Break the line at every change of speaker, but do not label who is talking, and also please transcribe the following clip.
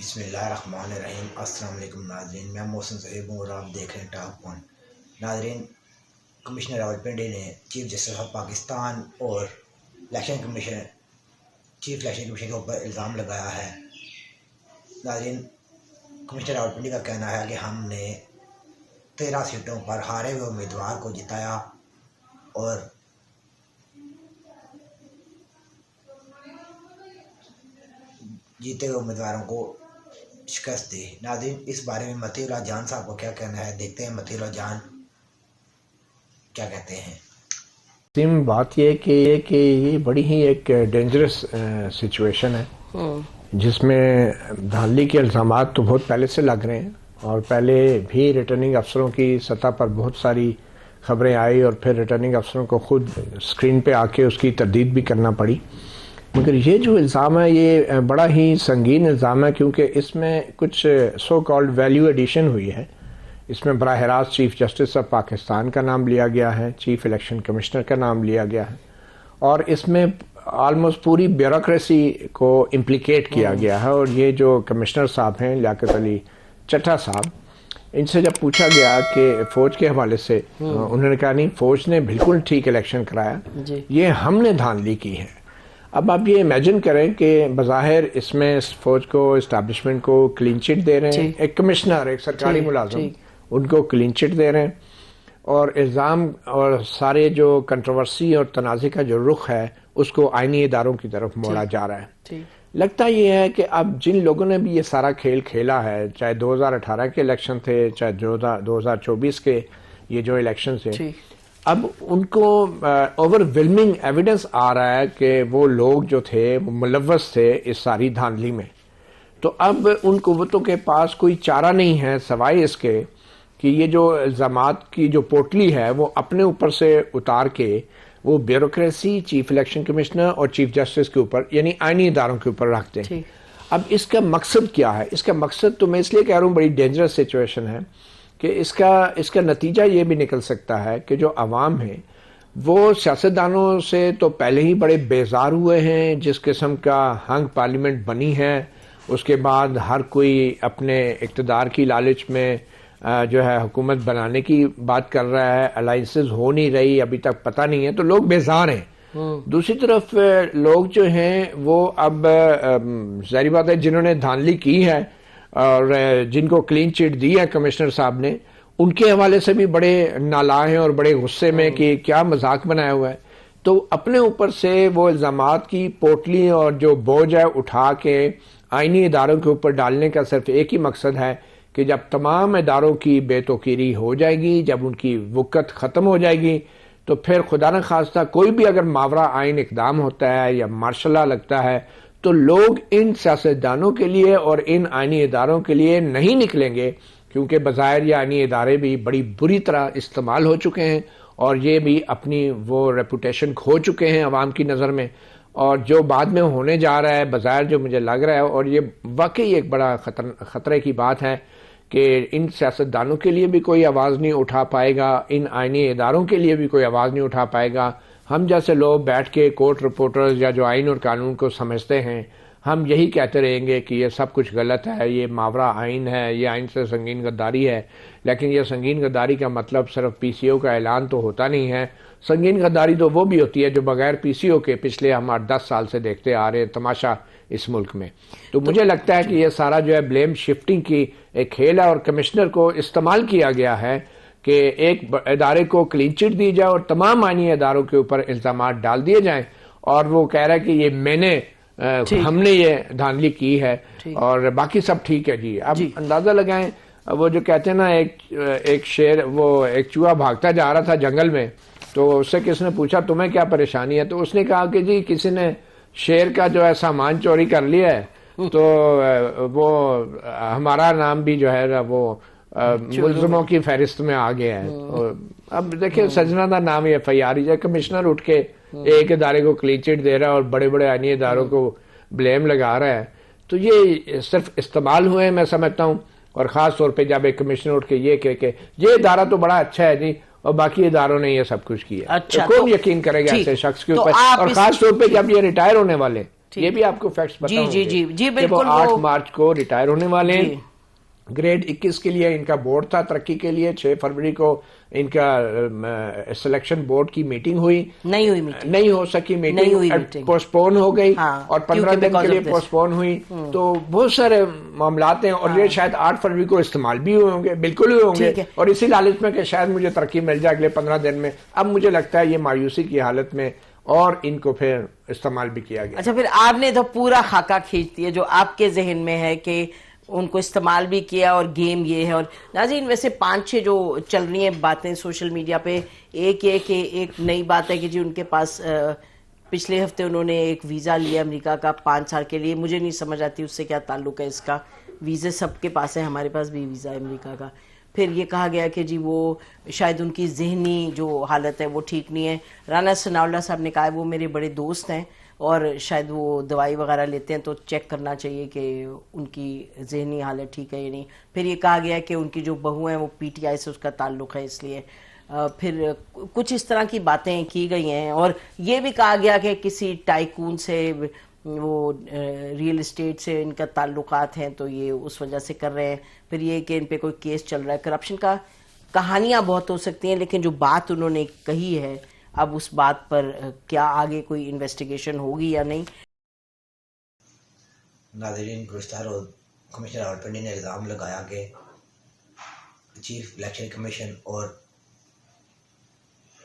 بسم اللہ الرحمن الرحیم۔ السلام علیکم ناظرین، میں محسن صاحب ہوں اور آپ دیکھ رہے ہیں ٹاپ ون۔ ناظرین، کمشنر راولپنڈی نے چیف جسٹس آف پاکستان اور چیف الیکشن کمیشن کے اوپر الزام لگایا ہے۔ ناظرین، کمشنر راولپنڈی کا کہنا ہے کہ ہم نے 13 سیٹوں پر ہارے ہوئے امیدوار کو جتایا اور جیتے ہوئے امیدواروں کو شکست دی۔ ناظرین، اس بارے میں متی اللہ جان صاحب کو کیا کہنا ہے، دیکھتے ہیں متی اللہ جان کیا کہتے ہیں۔
بات یہ کہ یہ بڑی ہی ایک ڈینجرس سچویشن ہے جس میں دھاندلی کے الزامات تو بہت پہلے سے لگ رہے ہیں، اور پہلے بھی ریٹرننگ افسروں کی سطح پر بہت ساری خبریں آئی اور پھر ریٹرننگ افسروں کو خود اسکرین پہ آ کے اس کی تردید بھی کرنا پڑی۔ مگر یہ جو الزام ہے یہ بڑا ہی سنگین الزام ہے، کیونکہ اس میں کچھ سو کالڈ ویلیو ایڈیشن ہوئی ہے۔ اس میں براہ راست چیف جسٹس آف پاکستان کا نام لیا گیا ہے، چیف الیکشن کمشنر کا نام لیا گیا ہے، اور اس میں آلموسٹ پوری بیوروکریسی کو امپلیکیٹ کیا گیا ہے۔ اور یہ جو کمشنر صاحب ہیں لیاقت علی چٹھا صاحب، ان سے جب پوچھا گیا کہ فوج کے حوالے سے، انہوں نے کہا نہیں، فوج نے بالکل ٹھیک الیکشن کرایا، یہ ہم نے دھاندلی کی ہے۔ اب آپ یہ امیجن کریں کہ بظاہر اس میں فوج کو، اسٹیبلشمنٹ کو کلین چٹ دے رہے ہیں، ایک کمشنر، ایک سرکاری ملازم، ان کو کلین چٹ دے رہے ہیں، اور الزام اور سارے جو کنٹروورسی اور تنازع کا جو رخ ہے اس کو آئینی اداروں کی طرف موڑا جا رہا ہے۔ لگتا یہ ہے کہ اب جن لوگوں نے بھی یہ سارا کھیل کھیلا ہے، چاہے 2018 کے الیکشن تھے، چاہے 2024 کے یہ جو الیکشن تھے، اب ان کو اوور ویلمنگ ایویڈنس آ رہا ہے کہ وہ لوگ جو تھے وہ ملوث تھے اس ساری دھاندلی میں۔ تو اب ان قوتوں کے پاس کوئی چارہ نہیں ہے سوائے اس کے کہ یہ جو الزامات کی جو پوٹلی ہے وہ اپنے اوپر سے اتار کے وہ بیوروکریسی، چیف الیکشن کمشنر اور چیف جسٹس کے اوپر، یعنی آئینی اداروں کے اوپر رکھتے ہیں۔ اب اس کا مقصد کیا ہے؟ اس کا مقصد تو میں اس لیے کہہ رہا ہوں بڑی ڈینجرس سچویشن ہے کہ اس کا نتیجہ یہ بھی نکل سکتا ہے کہ جو عوام ہیں وہ سیاستدانوں سے تو پہلے ہی بڑے بیزار ہوئے ہیں، جس قسم کا ہنگ پارلیمنٹ بنی ہے، اس کے بعد ہر کوئی اپنے اقتدار کی لالچ میں جو ہے حکومت بنانے کی بات کر رہا ہے، الائنسز ہو نہیں رہی، ابھی تک پتہ نہیں ہے، تو لوگ بیزار ہیں۔ دوسری طرف لوگ جو ہیں وہ اب ظاہری بات ہے جنہوں نے دھاندلی کی ہے اور جن کو کلین چٹ دی ہے کمشنر صاحب نے، ان کے حوالے سے بھی بڑے نالاں ہیں اور بڑے غصے میں کہ کیا مذاق بنایا ہوا ہے۔ تو اپنے اوپر سے وہ الزامات کی پوٹلی اور جو بوجھ ہے اٹھا کے آئینی اداروں کے اوپر ڈالنے کا صرف ایک ہی مقصد ہے کہ جب تمام اداروں کی بے توقیری ہو جائے گی، جب ان کی وقت ختم ہو جائے گی، تو پھر خدا نہ خواستہ کوئی بھی اگر ماورا آئین اقدام ہوتا ہے یا مارشل لا لگتا ہے تو لوگ ان سیاستدانوں کے لیے اور ان آئینی اداروں کے لیے نہیں نکلیں گے، کیونکہ بظاہر یہ آئینی ادارے بھی بڑی بری طرح استعمال ہو چکے ہیں اور یہ بھی اپنی وہ ریپوٹیشن کھو چکے ہیں عوام کی نظر میں۔ اور جو بعد میں ہونے جا رہا ہے بظاہر جو مجھے لگ رہا ہے، اور یہ واقعی ایک بڑا خطرے کی بات ہے کہ ان سیاستدانوں کے لیے بھی کوئی آواز نہیں اٹھا پائے گا، ان آئینی اداروں کے لیے بھی کوئی آواز نہیں اٹھا پائے گا۔ ہم جیسے لوگ بیٹھ کے کورٹ رپورٹرز یا جو آئین اور قانون کو سمجھتے ہیں، ہم یہی کہتے رہیں گے کہ یہ سب کچھ غلط ہے، یہ ماورا آئین ہے، یہ آئین سے سنگین غداری ہے۔ لیکن یہ سنگین غداری کا مطلب صرف پی سی او کا اعلان تو ہوتا نہیں ہے، سنگین غداری تو وہ بھی ہوتی ہے جو بغیر پی سی او کے پچھلے ہم 8-10 سال سے دیکھتے آ رہے ہیں تماشا اس ملک میں۔ تو مجھے لگتا ہے کہ یہ سارا جو ہے بلیم شفٹنگ کی ایک کھیل ہے، اور کمشنر کو استعمال کیا گیا ہے کہ ایک ادارے کو کلین چٹ دی جائے اور تمام آئینی اداروں کے اوپر الزامات ڈال دیے جائیں، اور وہ کہہ رہا ہے کہ یہ ہم نے یہ دھاندلی کی ہے اور باقی سب ٹھیک ہے۔ جی اب اندازہ لگائیں، وہ جو کہتے ہیں نا ایک شیر، وہ ایک چوہا بھاگتا جا رہا تھا جنگل میں، تو اس سے کس نے پوچھا تمہیں کیا پریشانی ہے، تو اس نے کہا کہ جی کسی نے شیر کا جو ہے سامان چوری کر لیا ہے، تو وہ ہمارا نام بھی جو ہے وہ ملزموں کی فہرست میں آ گیا ہے۔ اب دیکھیں سجنا دا نام یہ FIR ہے، کمشنر اٹھ کے ایک ادارے کو کلین چٹ دے رہا ہے اور بڑے بڑے آئینی اداروں کو بلیم لگا رہا ہے، تو یہ صرف استعمال ہوئے ہیں میں سمجھتا ہوں۔ اور خاص طور پہ جب ایک کمشنر اٹھ کے یہ کہے کہ یہ ادارہ تو بڑا اچھا ہے جی اور باقی اداروں نے یہ سب کچھ کیا، کون یقین کرے گا ایسے شخص کے اوپر؟ اور خاص طور پہ جب یہ ریٹائر ہونے والے یہ بھی آپ کو فیکٹس پتہ ہوں گے
جی
کہ وہ
بالکل
8 مارچ کو ریٹائر ہونے والے ہیں. گریڈ 21 کے لیے ان کا بورڈ تھا ترقی کے لیے. 6 فروری کو ان کا سلیکشن بورڈ کی میٹنگ ہوئی, نہیں ہو سکی میٹنگ, پوسٹپون ہو گئی اور 15 دن کے لیے پوسٹپون ہوئی. تو بہت سارے معاملات ہیں, اور یہ شاید 8 فروری کو استعمال بھی ہوئے ہوں گے, بالکل ہوئے ہوں گے, اور اسی لالچ میں کہ شاید مجھے ترقی مل جائے اگلے 15 دن میں. اب مجھے لگتا ہے یہ مایوسی کی حالت میں اور ان کو پھر استعمال بھی کیا گیا.
اچھا, پھر آپ نے تو پورا خاکہ کھینچ دیا جو آپ کے ذہن میں ہے کہ ان کو استعمال بھی کیا اور گیم یہ ہے. اور ناظرین ویسے 5-6 جو چل رہی ہیں باتیں سوشل میڈیا پہ, ایک یہ کہ ایک نئی بات ہے کہ جی ان کے پاس پچھلے ہفتے انہوں نے ایک ویزا لیا امریکہ کا 5 سال کے لیے. مجھے نہیں سمجھ آتی اس سے کیا تعلق ہے اس کا, ویزے سب کے پاس ہے, ہمارے پاس بھی ویزا ہے امریکہ کا. پھر یہ کہا گیا کہ جی وہ شاید ان کی ذہنی جو حالت ہے وہ ٹھیک نہیں ہے. رانا ثناء اللہ صاحب نے کہا ہے وہ میرے بڑے دوست ہیں اور شاید وہ دوائی وغیرہ لیتے ہیں تو چیک کرنا چاہیے کہ ان کی ذہنی حالت ٹھیک ہے یا نہیں. پھر یہ کہا گیا کہ ان کی جو بہو ہیں وہ پی ٹی آئی سے اس کا تعلق ہے اس لیے. پھر کچھ اس طرح کی باتیں کی گئی ہیں, اور یہ بھی کہا گیا کہ کسی ٹائکون سے وہ ریئل اسٹیٹ سے ان کا تعلقات ہیں تو یہ اس وجہ سے کر رہے ہیں. پھر یہ کہ ان پہ کوئی کیس چل رہا ہے کرپشن کا. کہانیاں بہت ہو سکتی ہیں لیکن جو بات انہوں نے کہی ہے اب اس بات پر کیا آگے کوئی انویسٹیگیشن ہوگی یا نہیں.
ناظرین, گزشتہ روز کمشنر راولپنڈی نے الزام لگایا کہ چیف الیکشن کمیشن اور